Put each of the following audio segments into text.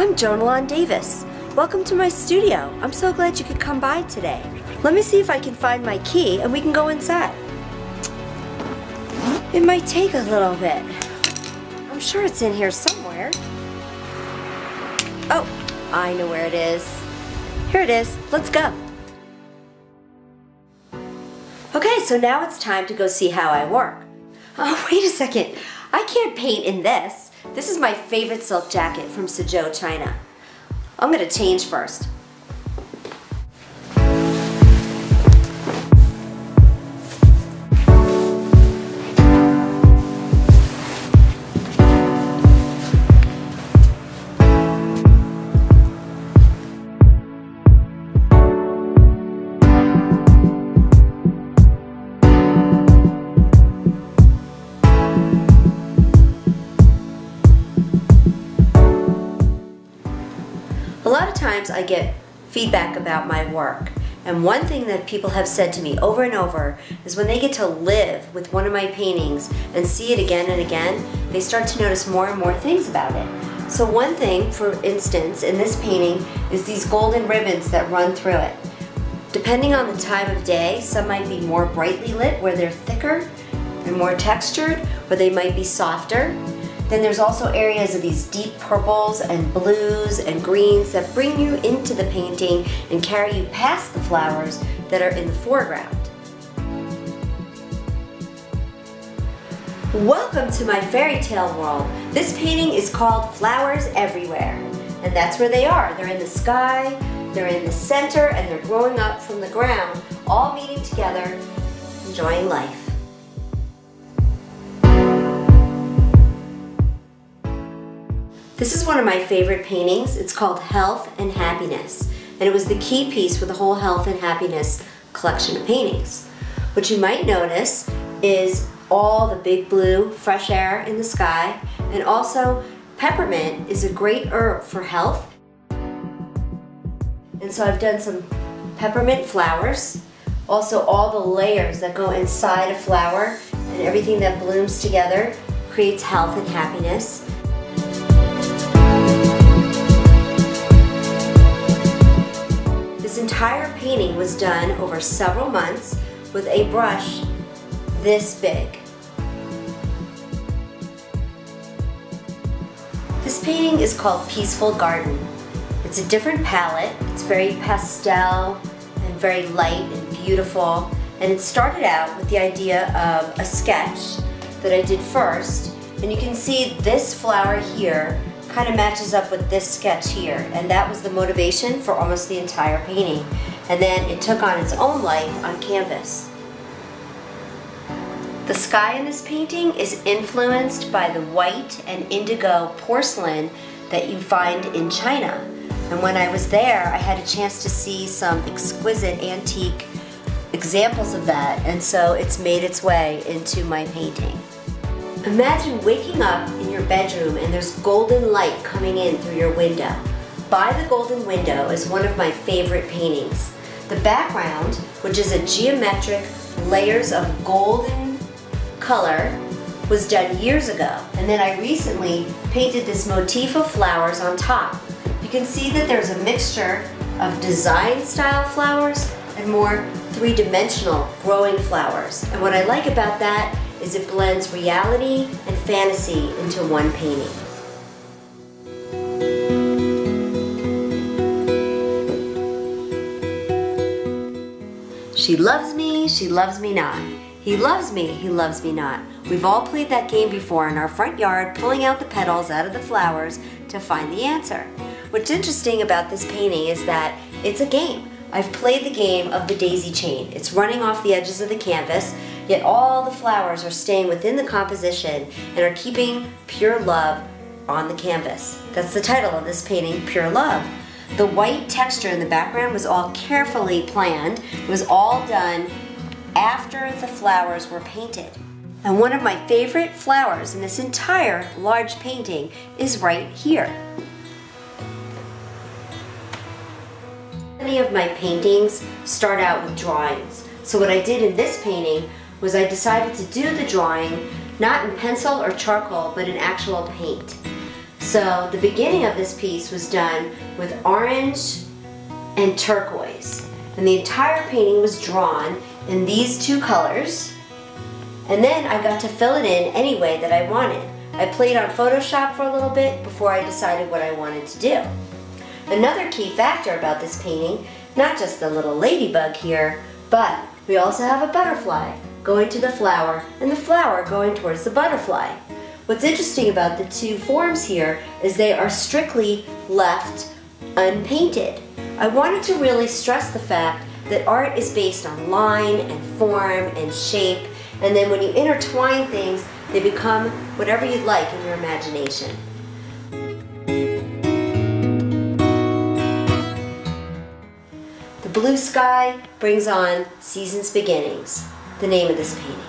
I'm Joan Davis. Welcome to my studio. I'm so glad you could come by today. Let me see if I can find my key and we can go inside. It might take a little bit. I'm sure it's in here somewhere. Oh, I know where it is. Here it is. Let's go. Okay, so now it's time to go see how I work. Oh, wait a second. I can't paint in this. This is my favorite silk jacket from Suzhou, China. I'm gonna change first. A lot of times I get feedback about my work, and one thing that people have said to me over and over is when they get to live with one of my paintings and see it again and again, they start to notice more and more things about it. So one thing, for instance, in this painting is these golden ribbons that run through it. Depending on the time of day, some might be more brightly lit where they're thicker and more textured, or they might be softer. Then there's also areas of these deep purples and blues and greens that bring you into the painting and carry you past the flowers that are in the foreground. Welcome to my fairy tale world. This painting is called Flowers Everywhere, and that's where they are. They're in the sky, they're in the center, and they're growing up from the ground, all meeting together, enjoying life. This is one of my favorite paintings. It's called Health and Happiness, and it was the key piece for the whole Health and Happiness collection of paintings. What you might notice is all the big blue, fresh air in the sky, and also peppermint is a great herb for health. And so I've done some peppermint flowers, also all the layers that go inside a flower, and everything that blooms together creates health and happiness. This entire painting was done over several months with a brush this big. This painting is called Peaceful Garden. It's a different palette. It's very pastel and very light and beautiful. And it started out with the idea of a sketch that I did first. And you can see this flower here kind of matches up with this sketch here, and that was the motivation for almost the entire painting. And then it took on its own life on canvas. The sky in this painting is influenced by the white and indigo porcelain that you find in China. And when I was there, I had a chance to see some exquisite antique examples of that, and so it's made its way into my painting. Imagine waking up in your bedroom and there's golden light coming in through your window. By the Golden Window is one of my favorite paintings. The background, which is a geometric layers of golden color, was done years ago. And then I recently painted this motif of flowers on top. You can see that there's a mixture of design style flowers and more three-dimensional growing flowers. And what I like about that is it blends reality and fantasy into one painting. She loves me not. He loves me not. We've all played that game before in our front yard, pulling out the petals out of the flowers to find the answer. What's interesting about this painting is that it's a game. I've played the game of the daisy chain. It's running off the edges of the canvas, yet all the flowers are staying within the composition and are keeping pure love on the canvas. That's the title of this painting, Pure Love. The white texture in the background was all carefully planned. It was all done after the flowers were painted. And one of my favorite flowers in this entire large painting is right here. Many of my paintings start out with drawings. So what I did in this painting was I decided to do the drawing not in pencil or charcoal, but in actual paint. So the beginning of this piece was done with orange and turquoise. And the entire painting was drawn in these two colors. And then I got to fill it in any way that I wanted. I played on Photoshop for a little bit before I decided what I wanted to do. Another key factor about this painting, not just the little ladybug here, but we also have a butterfly going to the flower and the flower going towards the butterfly. What's interesting about the two forms here is they are strictly left unpainted. I wanted to really stress the fact that art is based on line and form and shape, and then when you intertwine things, they become whatever you'd like in your imagination. The blue sky brings on season's beginnings, the name of this painting.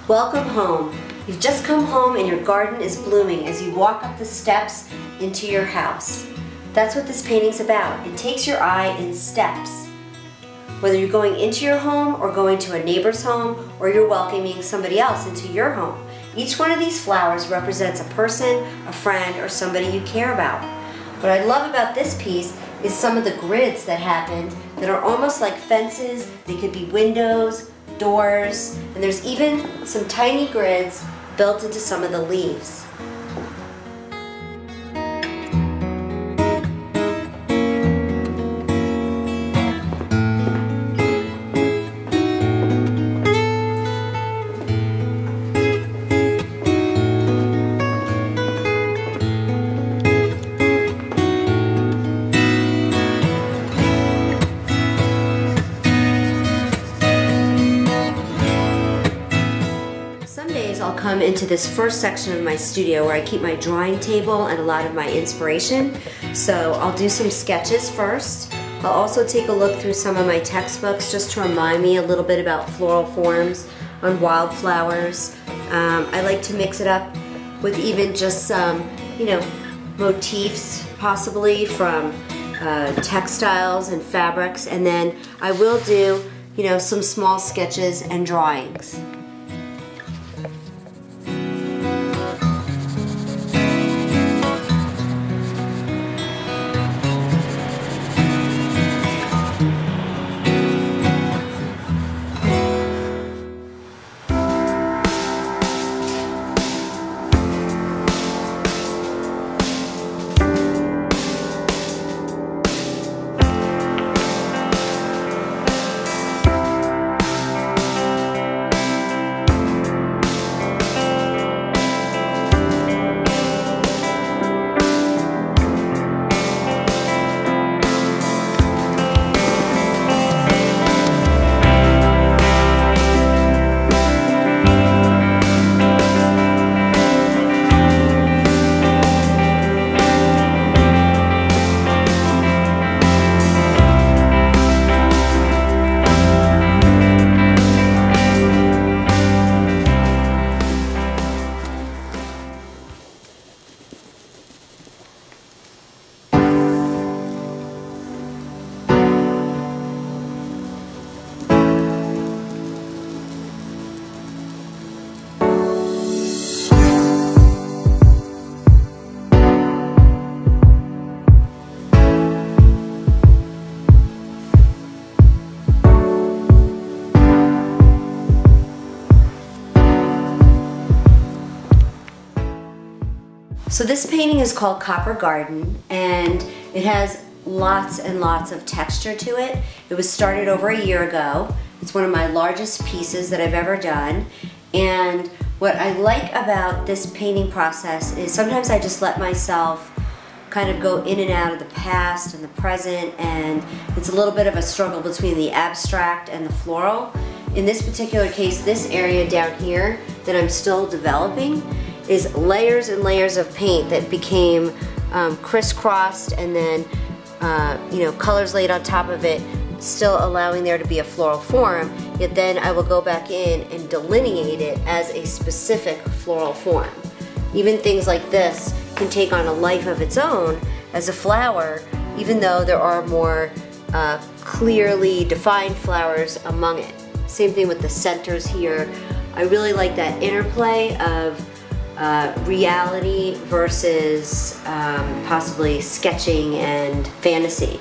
Welcome home. You've just come home and your garden is blooming as you walk up the steps into your house. That's what this painting's about. It takes your eye in steps. Whether you're going into your home or going to a neighbor's home or you're welcoming somebody else into your home, each one of these flowers represents a person, a friend, or somebody you care about. What I love about this piece is some of the grids that happened that are almost like fences. They could be windows, doors, and there's even some tiny grids built into some of the leaves. I'll come into this first section of my studio where I keep my drawing table and a lot of my inspiration. So I'll do some sketches first. I'll also take a look through some of my textbooks just to remind me a little bit about floral forms on wildflowers. I like to mix it up with even just some, motifs possibly from textiles and fabrics, and then I will do, some small sketches and drawings. So this painting is called Copper Garden, and it has lots and lots of texture to it. It was started over a year ago. It's one of my largest pieces that I've ever done. And what I like about this painting process is sometimes I just let myself kind of go in and out of the past and the present, and it's a little bit of a struggle between the abstract and the floral. In this particular case, this area down here that I'm still developing is layers and layers of paint that became crisscrossed, and then colors laid on top of it, still allowing there to be a floral form. Yet then I will go back in and delineate it as a specific floral form. Even things like this can take on a life of its own as a flower, even though there are more clearly defined flowers among it. Same thing with the centers here. I really like that interplay of reality versus possibly sketching and fantasy.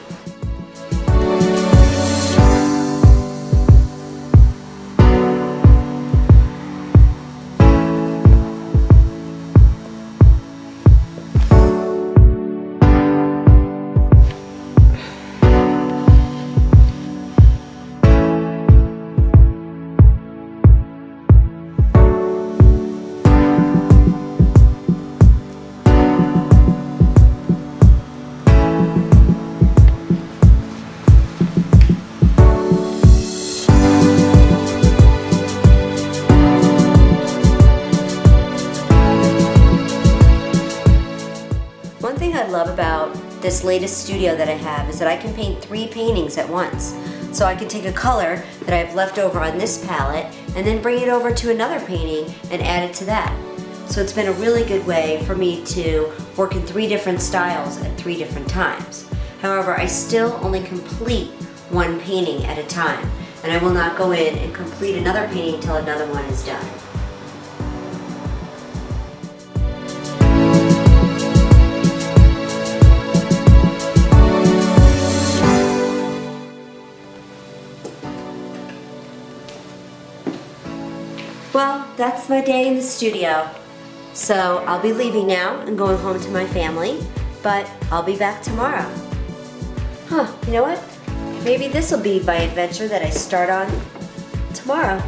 One thing I love about this latest studio that I have is that I can paint 3 paintings at once. So I can take a color that I've left over on this palette and then bring it over to another painting and add it to that. So it's been a really good way for me to work in 3 different styles at 3 different times. However, I still only complete 1 painting at a time, and I will not go in and complete another painting until another one is done. Well, that's my day in the studio. So I'll be leaving now and going home to my family, but I'll be back tomorrow. You know what? Maybe this will be my adventure that I start on tomorrow.